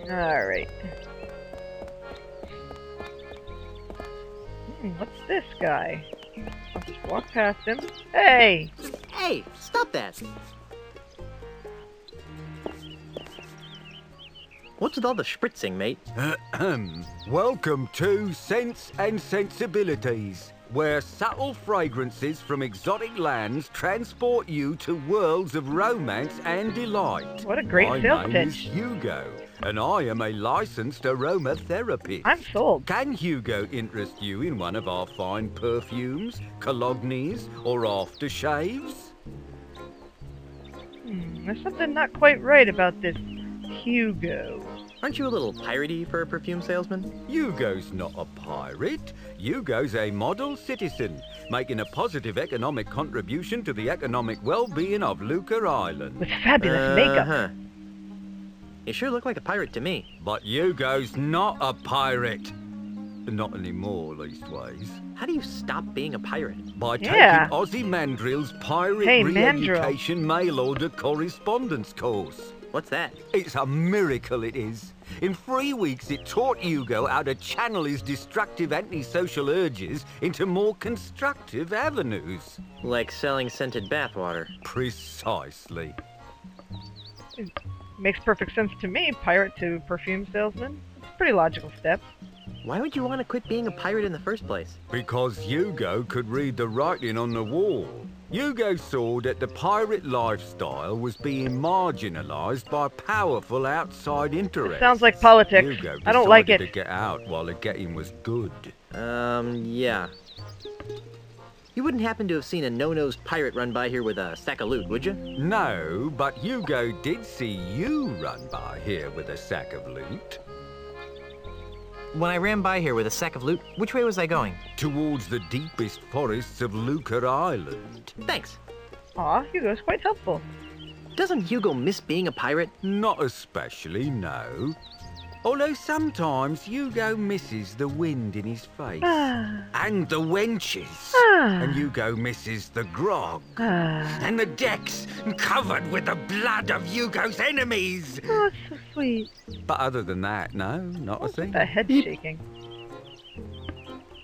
Alright. What's this guy? I'll just walk past him. Hey! Hey, stop that! What's with all the spritzing, mate? Welcome to Sense and Sensibilities, where subtle fragrances from exotic lands transport you to worlds of romance and delight. What a great sales My name is pitch. Hugo, and I am a licensed aromatherapist. I'm sold. Can Hugo interest you in one of our fine perfumes, colognes, or aftershaves? There's something not quite right about this Hugo. Aren't you a little piratey for a perfume salesman? Hugo's not a pirate. Hugo's a model citizen, making a positive economic contribution to the economic well-being of Luca Island. With fabulous makeup. Huh. You sure look like a pirate to me. But Hugo's not a pirate. Not anymore, leastways. How do you stop being a pirate? By Yeah. taking Aussie Mandrill's Pirate Hey, Mandrill. Re-Education Mail Order Correspondence course. What's that? It's a miracle, it is. In 3 weeks, it taught Hugo how to channel his destructive antisocial urges into more constructive avenues. Like selling scented bathwater. Precisely. Makes perfect sense to me, pirate to perfume salesman. It's a pretty logical step. Why would you want to quit being a pirate in the first place? Because Hugo could read the writing on the wall. Hugo saw that the pirate lifestyle was being marginalised by powerful outside interests. Sounds like politics. Hugo I don't like decided it. to get out while the getting was good. Yeah. You wouldn't happen to have seen a no-nosed pirate run by here with a sack of loot, would you? No, but Hugo did see you run by here with a sack of loot. When I ran by here with a sack of loot, which way was I going? Towards the deepest forests of Luca Island. Thanks. Aw, Hugo's quite helpful. Doesn't Hugo miss being a pirate? Not especially, no. Although sometimes Hugo misses the wind in his face. And the wenches. And Hugo misses the grog. And the decks covered with the blood of Hugo's enemies. Oh, it's so sweet. But other than that, no, not a thing. That head shaking.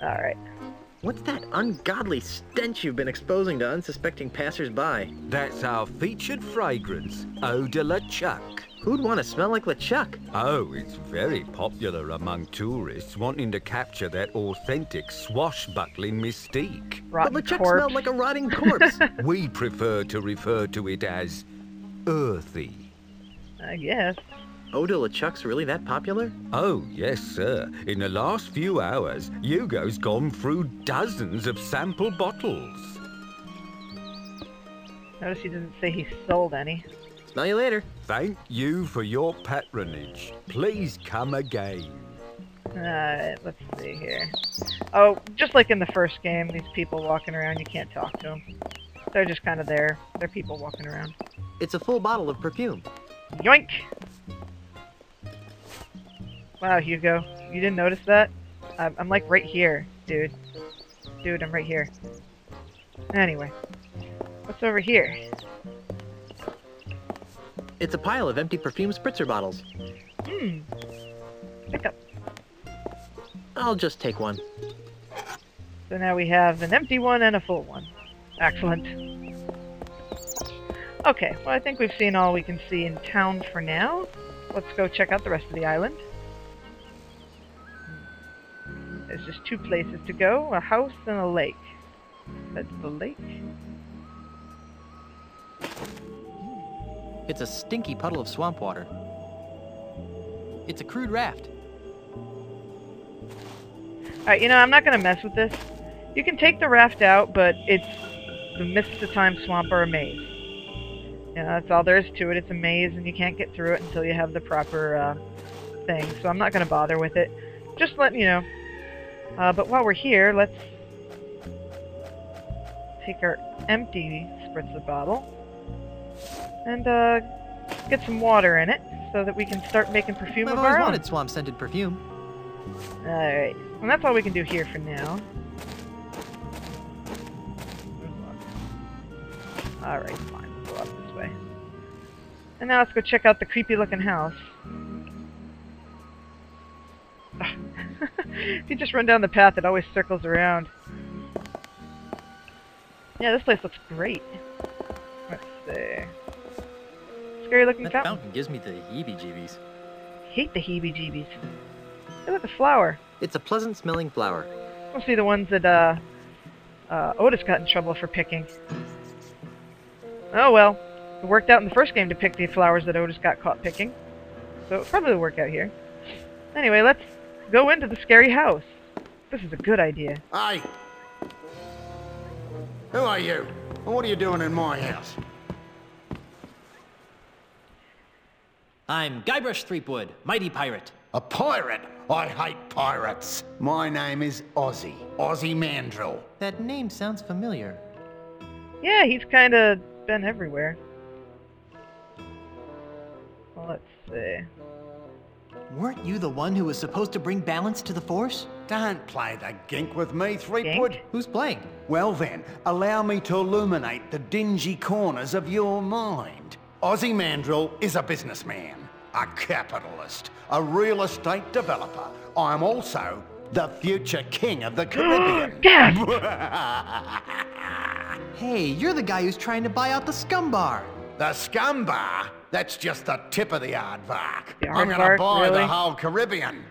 Alright. What's that ungodly stench you've been exposing to unsuspecting passers-by? That's our featured fragrance, Eau de la Chuck. Who'd want to smell like LeChuck? Oh, it's very popular among tourists wanting to capture that authentic swashbuckling mystique. Rotten But LeChuck corpse. smelled like a rotting corpse. We prefer to refer to it as earthy. I guess. Eau de LeChuck's really that popular? Oh, yes, sir. In the last few hours, Hugo's gone through dozens of sample bottles. Notice he didn't say he sold any. Smell you later. Thank you for your patronage. Please come again. Alright, let's see here. Oh, just like in the first game, these people walking around, you can't talk to them. They're just kind of there. They're people walking around. It's a full bottle of perfume. Yoink! Wow, Hugo, you didn't notice that? I'm like right here, dude. Dude, I'm right here. Anyway, what's over here? It's a pile of empty perfume spritzer bottles. Pick up. I'll just take one. So now we have an empty one and a full one. Excellent. Okay, well I think we've seen all we can see in town for now. Let's go check out the rest of the island. There's just two places to go, a house and a lake. That's the lake. It's a stinky puddle of swamp water. It's a crude raft. Alright, you know, I'm not going to mess with this. You can take the raft out, but it's the Mists of Time swamp or a maze. You know, that's all there is to it. It's a maze, and you can't get through it until you have the proper thing. So I'm not going to bother with it. Just letting you know. But while we're here, let's take our empty spritzer bottle and get some water in it so that we can start making perfume I've of always our own. wanted swamp-scented perfume. Alright, and that's all we can do here for now. Alright, fine, we'll go up this way. And now let's go check out the creepy looking house. If you just run down the path, it always circles around. Yeah, this place looks great. Let's see. Scary looking That fountain. fountain gives me the heebie-jeebies. Hate the heebie-jeebies. Hey, look, a flower. It's a pleasant-smelling flower. We'll see the ones that Otis got in trouble for picking. Oh well, it worked out in the first game to pick the flowers that Otis got caught picking, so it'll probably work out here. Anyway, let's go into the scary house. This is a good idea. Hey! Who are you? And what are you doing in my house? I'm Guybrush Threepwood, mighty pirate. A pirate? I hate pirates. My name is Ozzy. Ozzy Mandrill. That name sounds familiar. Yeah, he's kind of been everywhere. Well, let's see. Weren't you the one who was supposed to bring balance to the Force? Don't play the gink with me, Threepwood. Gink? Who's playing? Well then, allow me to illuminate the dingy corners of your mind. Ozzy Mandrill is a businessman, a capitalist, a real estate developer. I am also the future king of the Caribbean. Gasp! Hey, you're the guy who's trying to buy out the scum bar. The scum bar? That's just the tip of the aardvark. The I'm gonna aardvark, buy really? the whole Caribbean.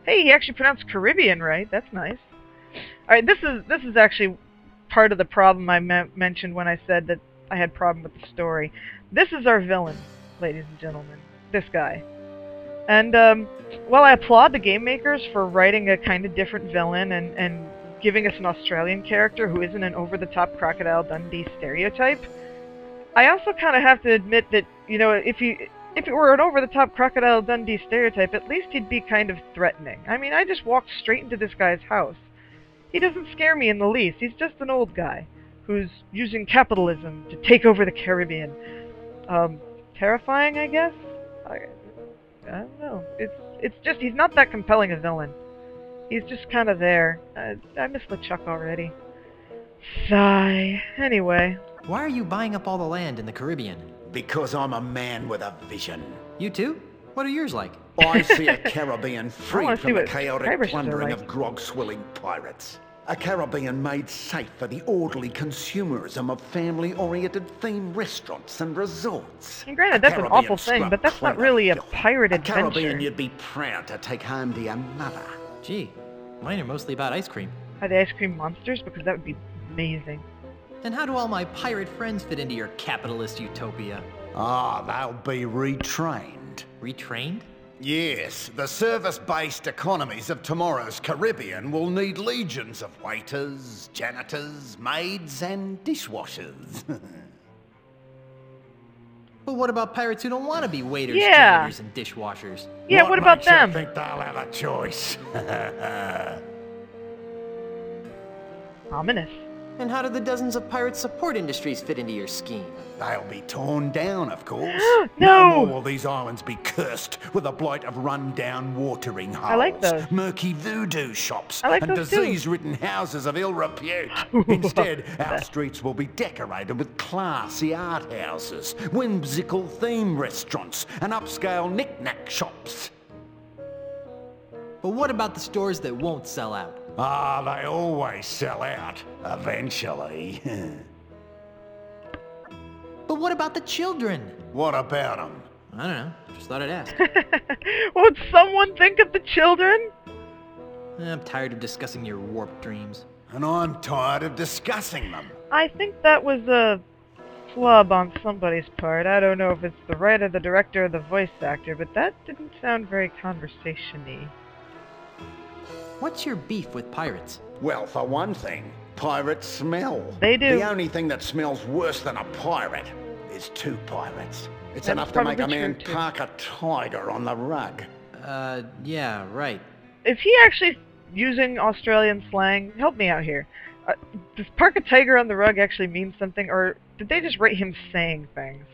Hey, he actually pronounced Caribbean right. That's nice. All right, this is actually part of the problem I mentioned when I said that I had problem with the story. This is our villain, ladies and gentlemen. This guy. And while I applaud the game makers for writing a kind of different villain and giving us an Australian character who isn't an over-the-top Crocodile Dundee stereotype, I also kind of have to admit that, you know, if it were an over-the-top Crocodile Dundee stereotype, at least he'd be kind of threatening. I mean, I just walked straight into this guy's house. He doesn't scare me in the least. He's just an old guy who's using capitalism to take over the Caribbean. Terrifying, I guess? I don't know. It's just, he's not that compelling a villain. He's just kind of there. I miss LeChuck already. Sigh. Anyway. Why are you buying up all the land in the Caribbean? Because I'm a man with a vision. You too? What are yours like? I see a Caribbean free wanna see from the what chaotic pirates are plundering like. of grog-swilling pirates. A Caribbean made safe for the orderly consumerism of family-oriented themed restaurants and resorts. And granted, A that's an Caribbean awful thing, scrub but that's not cleaner really a filth. pirate A Caribbean adventure. you'd be proud to take home to your mother. Gee, mine are mostly about ice cream. Are they ice cream monsters? Because that would be amazing. Then how do all my pirate friends fit into your capitalist utopia? Ah, they'll be retrained. Retrained? Yes, the service-based economies of tomorrow's Caribbean will need legions of waiters, janitors, maids, and dishwashers. But what about pirates who don't want to be waiters, Yeah. janitors, and dishwashers? Yeah, what about makes you them? think they'll have a choice? Ominous. And how do the dozens of pirate support industries fit into your scheme? They'll be torn down, of course. No! more will these islands be cursed with the blight of run-down watering holes, I like those. murky voodoo shops, I like and those too. disease-ridden houses of ill repute. Instead, our streets will be decorated with classy art houses, whimsical theme restaurants, and upscale knick-knack shops. But what about the stores that won't sell out? Ah, they always sell out, eventually. But what about the children? What about them? I don't know. Just thought I'd ask. Would someone think of the children? I'm tired of discussing your warped dreams. And I'm tired of discussing them. I think that was a flub on somebody's part. I don't know if it's the writer, the director, or the voice actor, but that didn't sound very conversation-y. What's your beef with pirates? Well, for one thing, pirates smell. They do. The only thing that smells worse than a pirate is two pirates. It's That's enough to make a probably man true, too. park a tiger on the rug. Yeah, right. Is he actually using Australian slang? Help me out here. Does park a tiger on the rug actually mean something, or did they just write him saying things?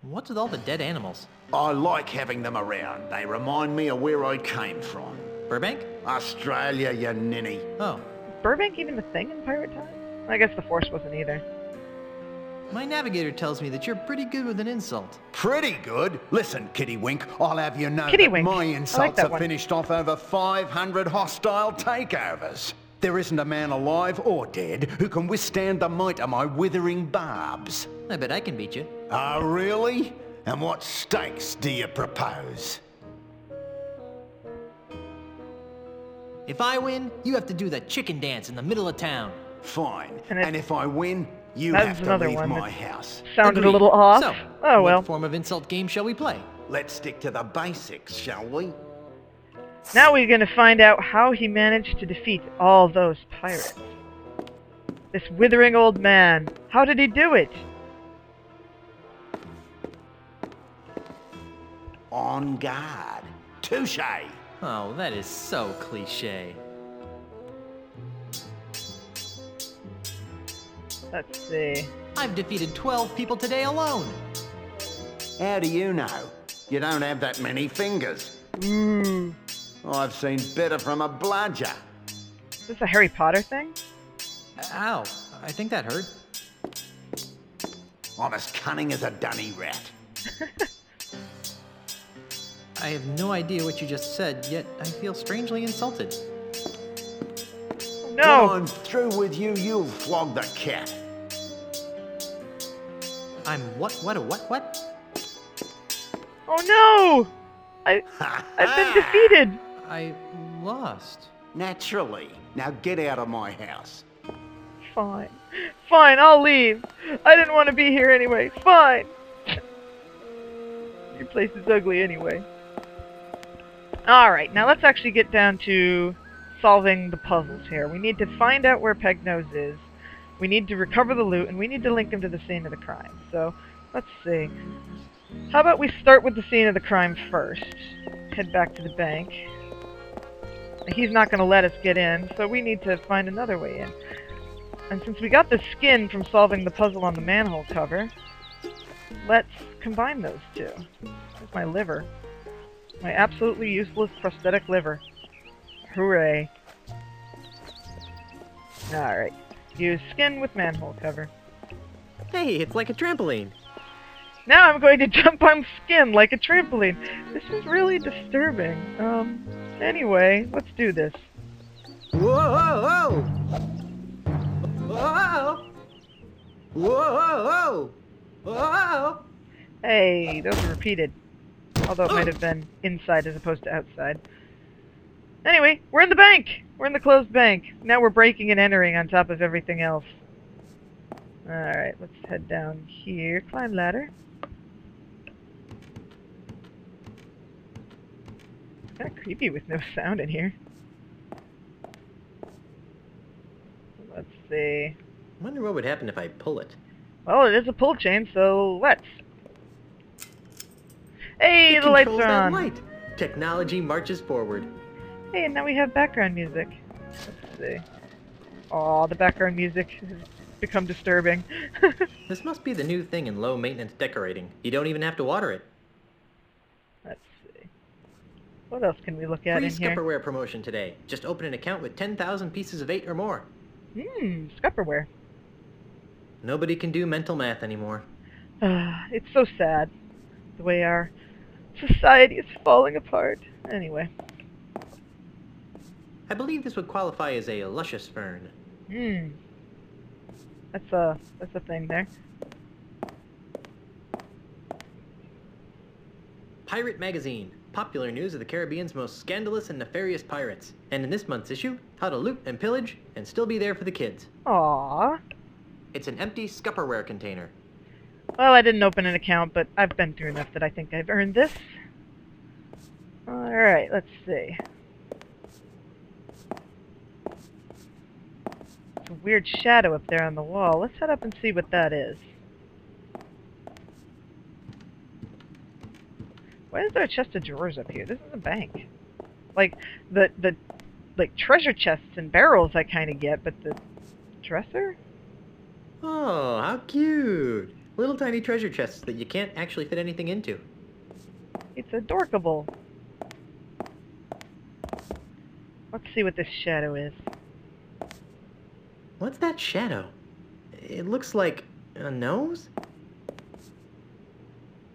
What's with all the dead animals? I like having them around. They remind me of where I came from. Burbank? Australia, you ninny. Oh. Is Burbank even a thing in pirate times? I guess the Force wasn't either. My navigator tells me that you're pretty good with an insult. Pretty good. Listen, Kittywink, I'll have you know Kittywink. that my I like insults that have one. finished off over 500 hostile takeovers. There isn't a man alive or dead who can withstand the might of my withering barbs. I bet I can beat you. Oh, really? And what stakes do you propose? If I win, you have to do the chicken dance in the middle of town. Fine. And And if I win, you That have was to another leave one my that- house. Sounded a Agreed. little off. So, Oh well. what form of insult game shall we play? Let's stick to the basics, shall we? Now we're going to find out how he managed to defeat all those pirates. This withering old man. How did he do it? On guard. Touche. Oh, that is so cliche. Let's see. I've defeated 12 people today alone. How do you know? You don't have that many fingers. Ooh. I've seen better from a bludger. Is this a Harry Potter thing? Ow, I think that hurt. I'm as cunning as a dunny rat. I have no idea what you just said, yet I feel strangely insulted. When No! I'm through with you, you'll flog the cat. I'm what? Oh no! I've been defeated! I lost. Naturally. Now get out of my house. Fine. Fine, I'll leave. I didn't want to be here anyway. Fine! Your place is ugly anyway. Alright, now let's actually get down to solving the puzzles here. We need to find out where Pegnose is. We need to recover the loot, and we need to link him to the scene of the crime. So, let's see. How about we start with the scene of the crime first? Head back to the bank. He's not going to let us get in, so we need to find another way in. And since we got the skin from solving the puzzle on the manhole cover, let's combine those two. There's my liver. My absolutely useless prosthetic liver. Hooray. Alright. Use skin with manhole cover. Hey, it's like a trampoline. Now I'm going to jump on skin like a trampoline. This is really disturbing. Anyway, let's do this. Whoa! Whoa! Whoa! Whoa! Hey, those are repeated. Although it might have been inside as opposed to outside. Anyway, we're in the bank! We're in the closed bank. Now we're breaking and entering on top of everything else. Alright, let's head down here. Climb ladder. It's kind of creepy with no sound in here. Let's see. Wonder what would happen if I pull it. Well, it is a pull chain, so let's. Hey, the lights Controls are that on. light. Technology marches forward. Hey, and now we have background music. Let's see. Aw, the background music has become disturbing. This must be the new thing in low maintenance decorating. You don't even have to water it. Let's see. What else can we look at Free in here? Scupperware promotion today. Just open an account with 10,000 pieces of 8 or more. Scupperware. Nobody can do mental math anymore. It's so sad. The way our society is falling apart. Anyway. I believe this would qualify as a luscious fern. That's a thing there. Pirate Magazine. Popular news of the Caribbean's most scandalous and nefarious pirates. And in this month's issue, how to loot and pillage and still be there for the kids. Aww. It's an empty Scupperware container. Well, I didn't open an account, but I've been through enough that I think I've earned this. Alright, let's see. It's a weird shadow up there on the wall. Let's head up and see what that is. Why is there a chest of drawers up here? This is a bank. Like, the treasure chests and barrels I kind of get, but the dresser? Oh, how cute. Little tiny treasure chests that you can't actually fit anything into. It's adorkable. Let's see what this shadow is. What's that shadow? It looks like A nose?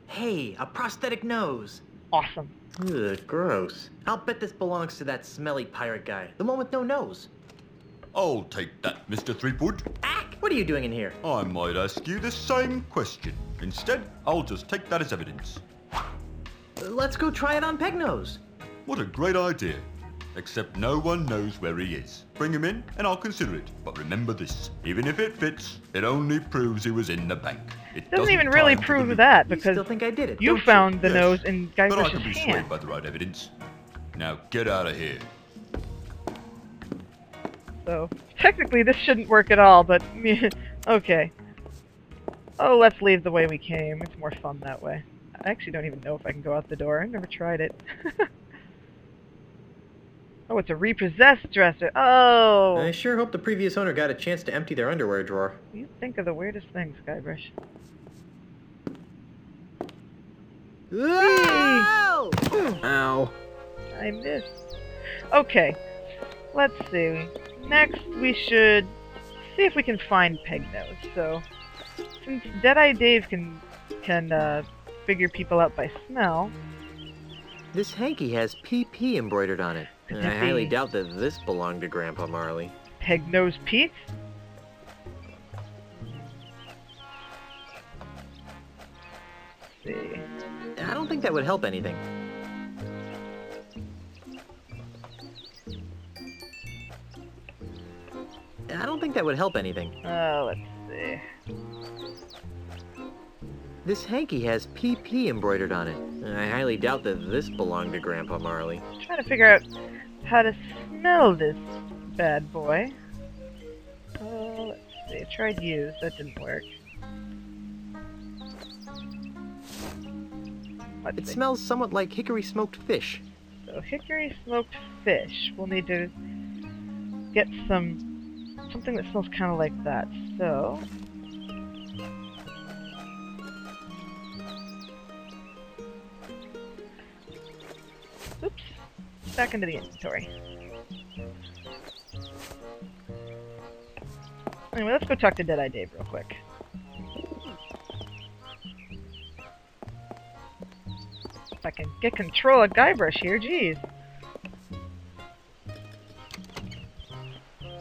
Hey, a prosthetic nose. Awesome. Ugh, gross. I'll bet this belongs to that smelly pirate guy, the one with no nose. I'll take that, Mr. Threepwood. Ack! What are you doing in here? I might ask you the same question. Instead, I'll just take that as evidence. Let's go try it on Pegnose. What a great idea. Except no one knows where he is. Bring him in and I'll consider it. But remember this, even if it fits, it only proves he was in the bank. It Doesn't even really tie him to the prove loop. that You because still think I did it, you don't found the Yes, nose in But I Guybrush's can be swayed hand. by the right evidence. Now get out of here. So technically this shouldn't work at all, but okay. Oh, let's leave the way we came. It's more fun that way. I actually don't even know if I can go out the door. I've never tried it. Oh, it's a repossessed dresser. Oh! I sure hope the previous owner got a chance to empty their underwear drawer. You think of the weirdest things, Guybrush. Ow! Ow. I missed. Okay, let's see. Next, we should see if we can find Pegnose. So, since Deadeye Dave can figure people out by smell, This hanky has PP embroidered on it. I highly doubt that this belonged to Grandpa Marley. Pegnose Pete. Let's see. I don't think that would help anything. I don't think that would help anything. Let's see. This hanky has PP embroidered on it. I highly doubt that this belonged to Grandpa Marley. Trying to figure out how to smell this bad boy. Let's see. I tried use. That didn't work. Let's It see. smells somewhat like hickory smoked fish. So hickory smoked fish. We'll need to get something that smells kind of like that. So oops. Back into the inventory. Anyway, let's go talk to Deadeye Dave real quick. If I can get control of Guybrush here, geez.